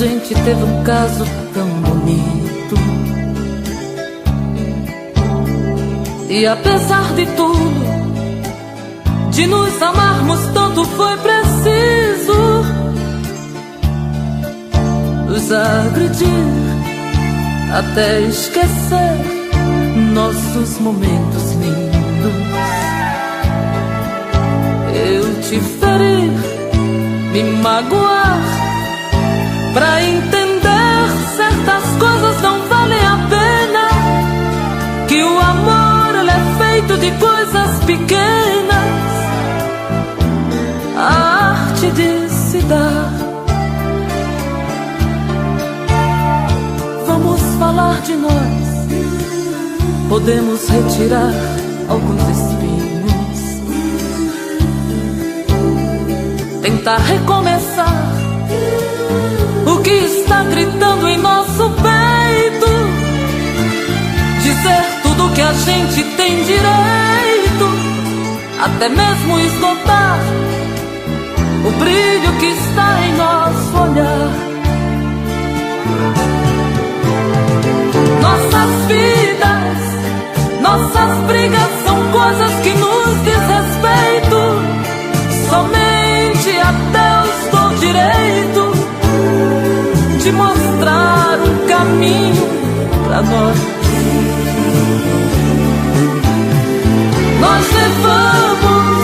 gente teve um caso tão bonito. E apesar de tudo, de nos amarmos tanto, foi preciso nos agredir até esquecer nossos momentos lindos. Eu te ferir, me magoar, pra entender certas coisas não valem a pena. Que o amor, ele é feito de coisas pequenas. A arte de se dar. Vamos falar de nós. Podemos retirar alguns espinhos, tentar recomeçar o que está gritando em nosso peito, dizer tudo que a gente tem direito, até mesmo esgotar o brilho que está em nosso olhar. Nossas vidas, nossas brigas são coisas que nos diz respeito. Somente a Deus dou direito de mostrar um caminho pra nós. Nós levamos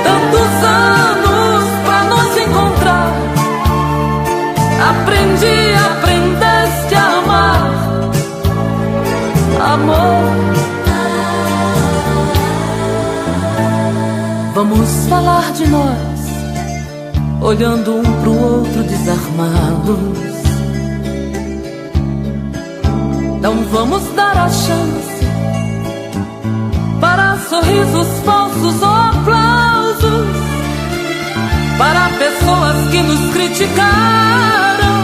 tantos anos pra nos encontrar. Aprendeste a amar, amor. Vamos falar de nós, olhando um pro outro desarmados. Não vamos dar a chance para sorrisos falsos ou aplausos, para pessoas que nos criticaram.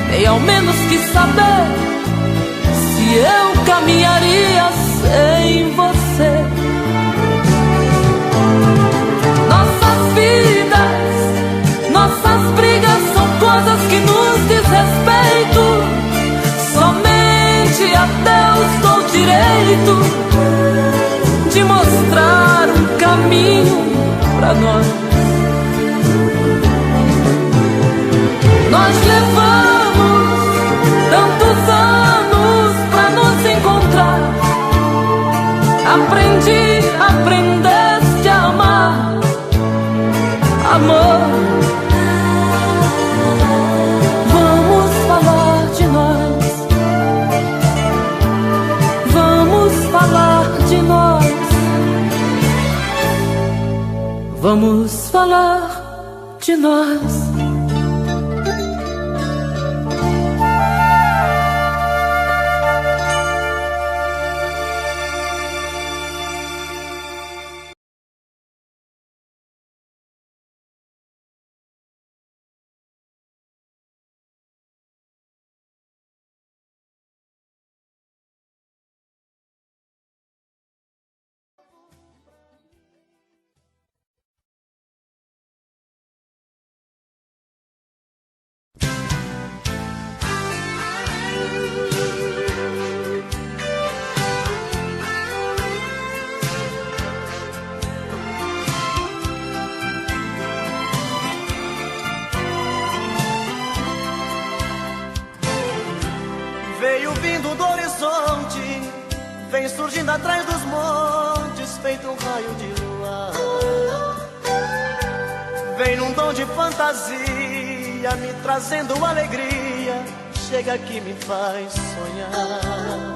Nem ao menos quis saber se eu caminharia sem você. Nossas vidas, nossas brigas são coisas que nos diz respeito. Somente a Deus dou direito de mostrar um caminho pra nós. Nós levamos tantos anos pra nos encontrar. Aprendeste a amar, amor. Vamos falar de nós. Vamos falar de nós. Vamos falar de nós. Veio vindo do horizonte, vem surgindo atrás dos montes, feito um raio de luar. Vem num tom de fantasia, me trazendo alegria, chega aqui me faz sonhar.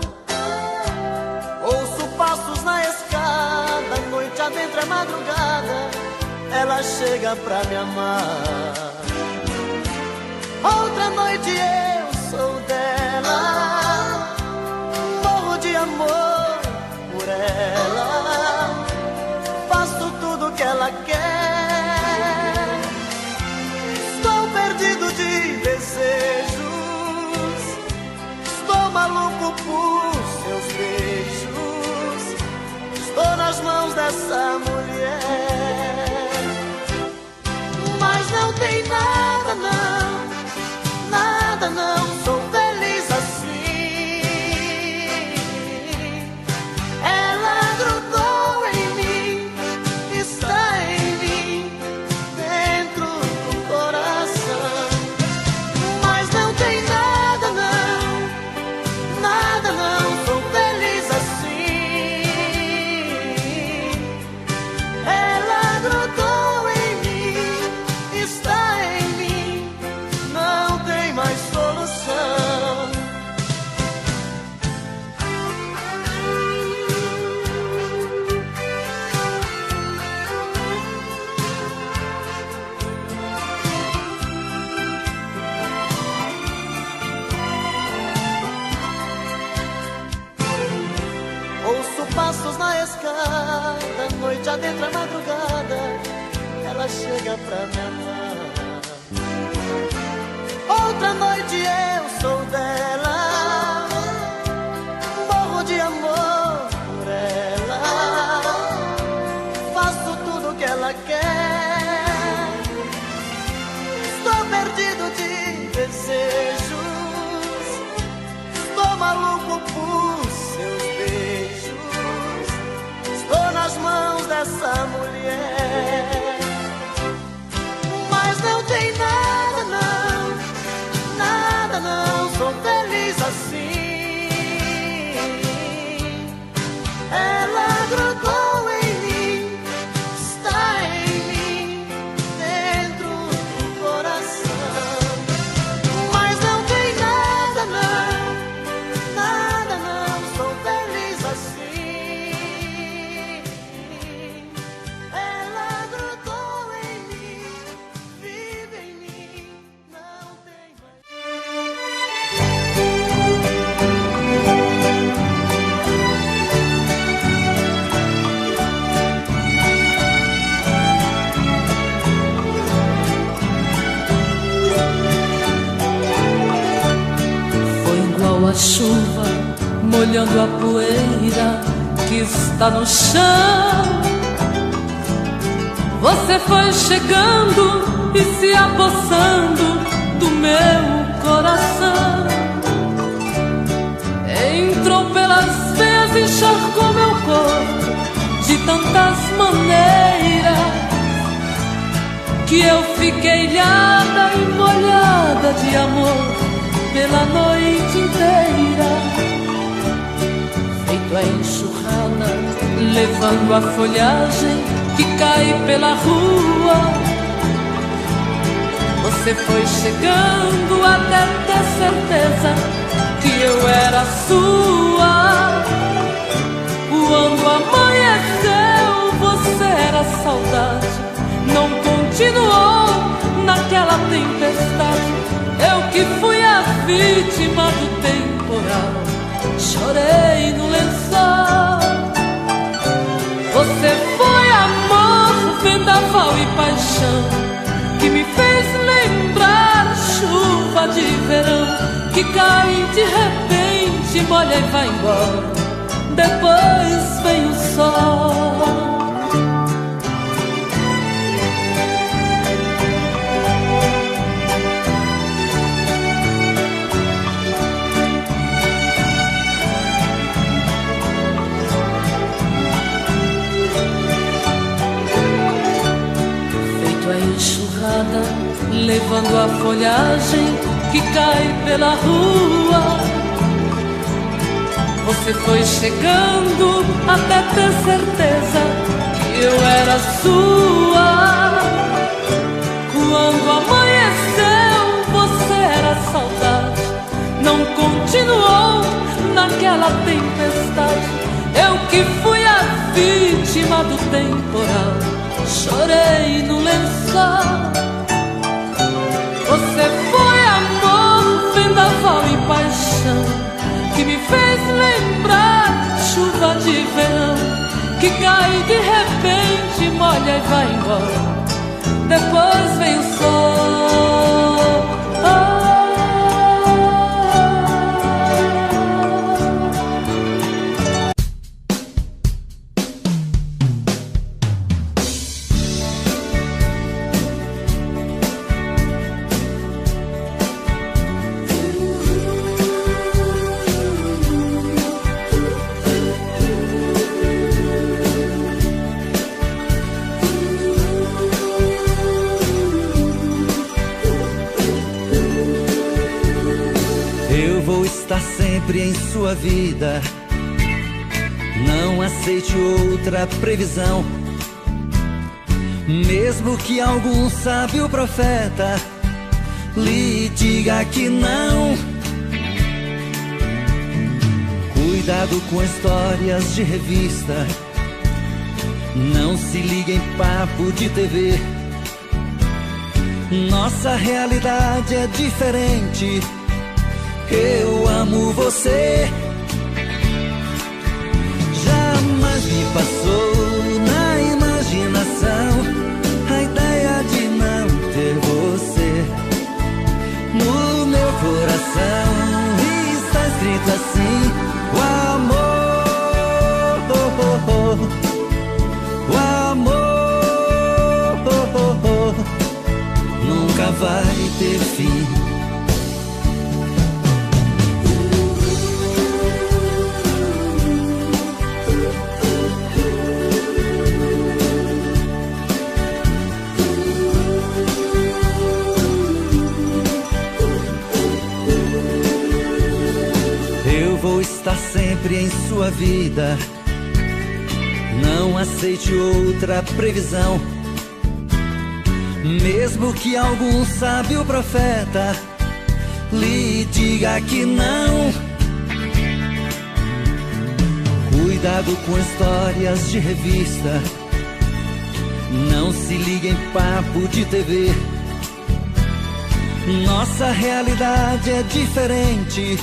Ouço passos na escada, noite adentro é madrugada, ela chega pra me amar. Outra noite eu sou dela, morro de amor por ela, faço tudo que ela quer. Estou perdido de desejos, estou maluco por seus beijos, estou nas mãos dessa mulher. Mas não tem nada não, passos na escada, noite adentro a madrugada, ela chega pra me amar. Outra noite eu sou dela, morro de amor por ela, faço tudo que ela quer, estou perdido de desejos, estou maluco por seus beijos, estou nas mãos dessa mulher. Mas não tem nada não, nada não, sou feliz assim. Ela grudou em mim, está em mim, dentro do coração. Mas não tem nada não, nada não, sou feliz assim. Ela grudou em mim, vive em mim, não tem mais. Foi igual a chuva molhando a poeira que está no chão. Você foi chegando e se apossando do meu coração. Entrou pelas veias e encharcou meu corpo de tantas maneiras que eu fiquei ilhada e molhada de amor pela noite inteira. Feito a enxurrada, levando a folhagem que cai pela rua. Você foi chegando até ter certeza que eu era sua. Quando amanheceu, você era saudade, não continuou naquela tempestade. Eu que fui a vítima do temporal, chorei no lençol. Você foi amor, vendaval e paixão, que me fez lembrar chuva de verão, que cai de repente, molha e vai embora, depois vem o sol. Enxurrada, levando a folhagem que cai pela rua. Você foi chegando até ter certeza que eu era sua. Quando amanheceu, você era saudade, não continuou naquela tempestade. Eu que fui a vítima do temporal, chorei no lençol. Você foi amor, vendaval e paixão, que me fez lembrar chuva de verão, que cai de repente, molha e vai embora, depois vem o sol. Sempre em sua vida, não aceite outra previsão. Mesmo que algum sábio profeta lhe diga que não. Cuidado com histórias de revista, não se ligue em papo de TV. Nossa realidade é diferente. Eu amo você. O amor nunca vai ter fim. Eu vou estar sempre em sua vida. Não aceite outra previsão. Mesmo que algum sábio profeta lhe diga que não. Cuidado com histórias de revista. Não se ligue em papo de TV. Nossa realidade é diferente.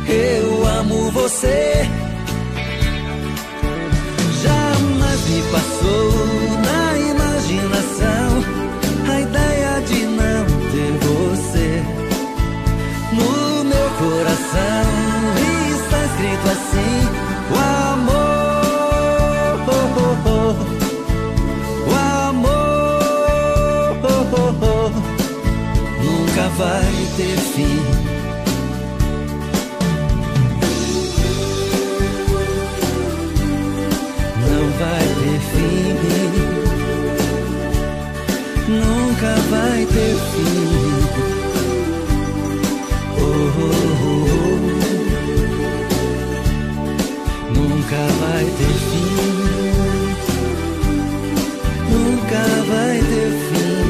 Eu amo você. Jamais me passou na imaginação a ideia de não ter você. No meu coração está escrito assim: o amor, o amor nunca vai ter fim. Vai ter fim, nunca vai ter fim. Oh, oh, oh. Nunca vai ter fim, nunca vai ter fim.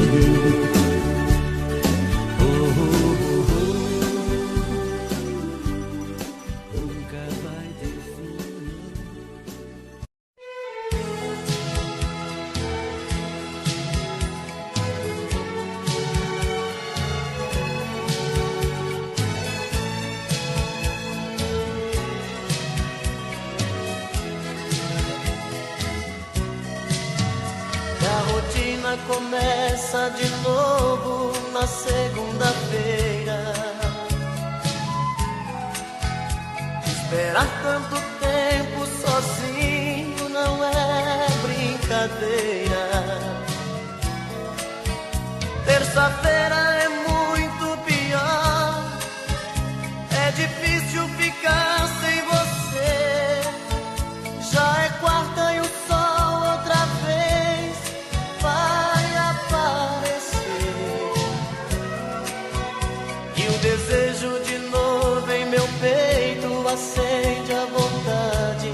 Oh, oh, oh. Nunca vai ter fim. Começa de novo na segunda-feira. Esperar tanto tempo sozinho não é brincadeira. Terça-feira é muito pior. É difícil ficar sem você. Já é quarta e o sol outra vez vai aparecer. E o desejo de novo em meu peito acende a vontade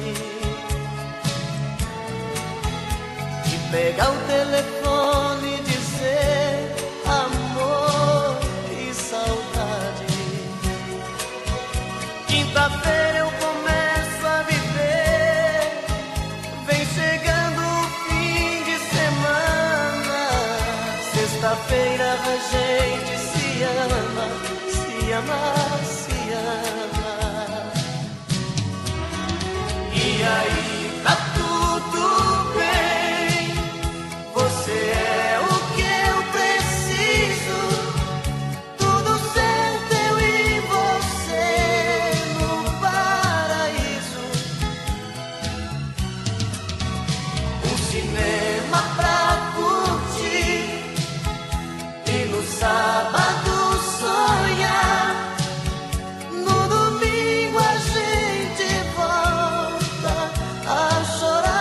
de pegar o telefone e dizer amor e saudade. Quinta-feira eu começo a viver, vem chegando o fim de semana. Sexta-feira a gente se ama, se ama, se ama. E aí tá tudo bem, você é o que eu preciso. Tudo certo, eu e você no paraíso. Um cinema pra curtir e no sábado sonhar. No domingo a gente volta a chorar.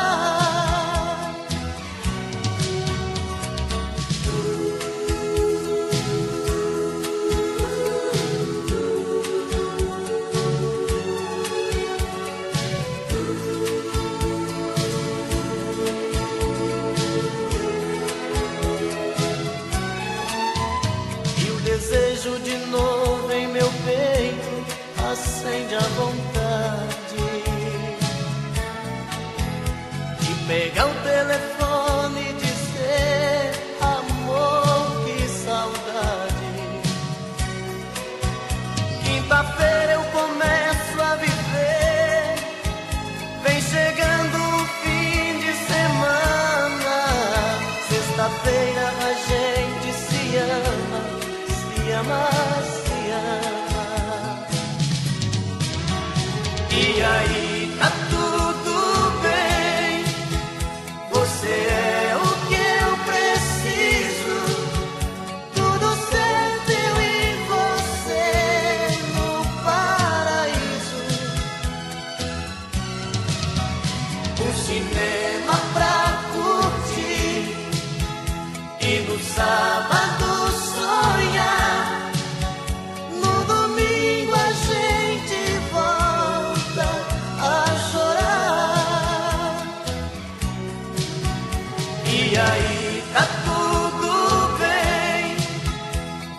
E o desejo de novo em meu peito acende a vontade de pegar o telefone e dizer amor, que saudade. Quinta-feira eu começo a viver, vem chegando o fim de semana. Sexta-feira a gente se ama, se ama, se ama. E aí tá tudo bem, cinema pra curtir e no sábado sonhar. No domingo a gente volta a chorar. E aí tá tudo bem,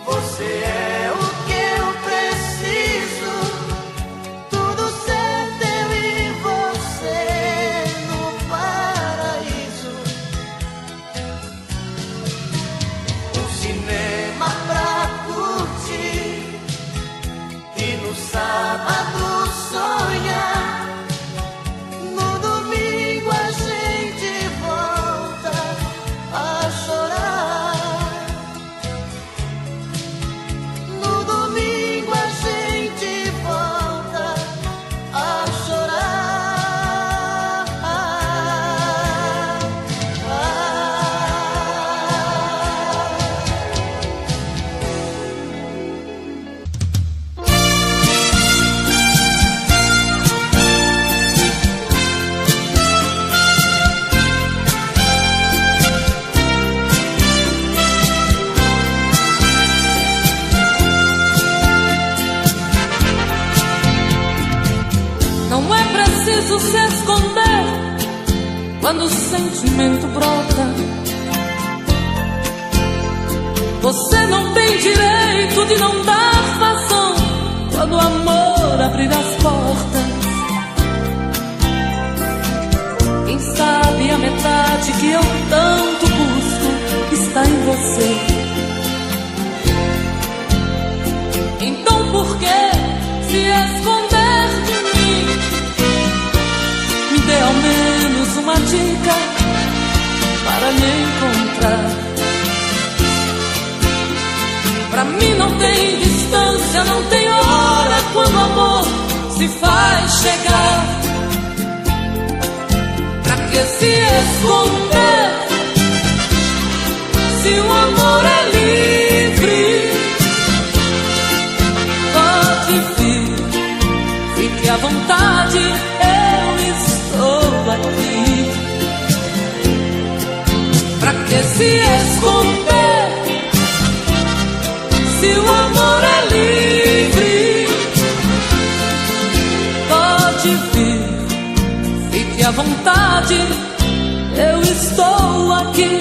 você é o que eu preciso. Tudo certo, eu e você no paraíso. Um cinema pra curtir e no sábado sonhar. No domingo a gente volta a chorar. No domingo a gente volta a chorar. Não é preciso se esconder quando o sentimento brota. Você não tem direito de não dar vazão quando o amor abrir as portas. Quem sabe a metade que eu tanto busco está em você. Então por que se esconder de mim? Me dê ao menos uma dica para me encontrar. Pra mim não tem distância, não tem hora quando o amor se faz chegar. Pra que se esconder se o amor é livre? Pode vir, fique à vontade, eu estou aqui. Pra que se esconder se o amor é livre? Pode vir, fique à vontade, eu estou aqui.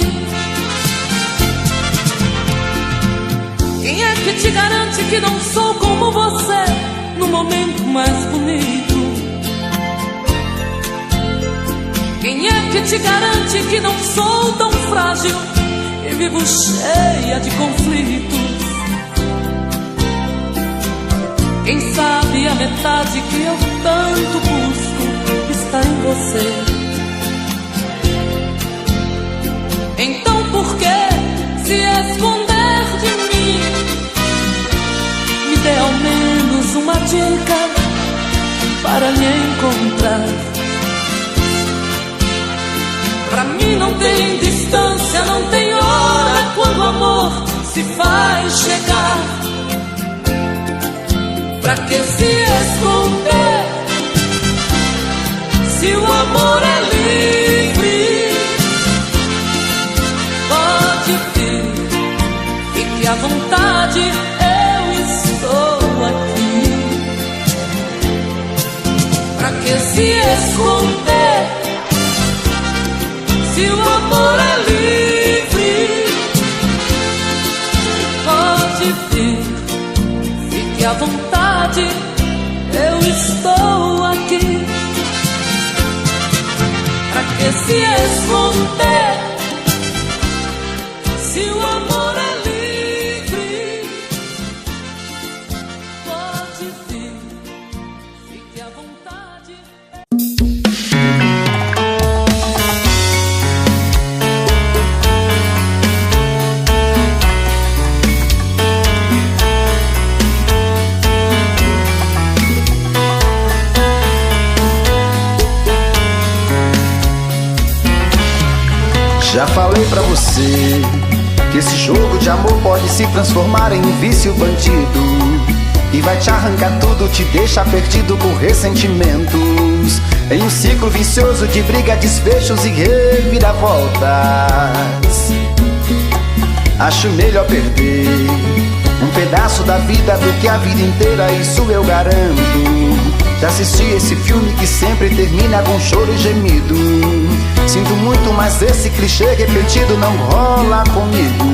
Quem é que te garante que não sou como você no momento mais bonito? Quem é que te garante que não sou tão frágil e vivo cheia de conflitos? Quem sabe a metade que eu tanto busco está em você. Então por que se esconder de mim? Me dê ao menos uma dica para me encontrar. Pra mim não tem distância, não tem hora quando o amor se faz chegar. Pra que se esconder se o amor é livre? Pode vir, fique à vontade, eu estou aqui. Pra que se esconder se o amor é livre? Pode vir, fique à vontade, eu estou aqui. Pra que se esconder se o amor é livre? Pode vir, fique à vontade. Já falei pra você que esse jogo de amor pode se transformar em vício bandido. e vai te arrancar tudo, te deixa perdido por ressentimentos, em um ciclo vicioso de briga, desfechos e reviravoltas. Acho melhor perder um pedaço da vida do que a vida inteira, isso eu garanto. Já assisti esse filme que sempre termina com choro e gemido. Sinto muito, mas esse clichê repetido não rola comigo.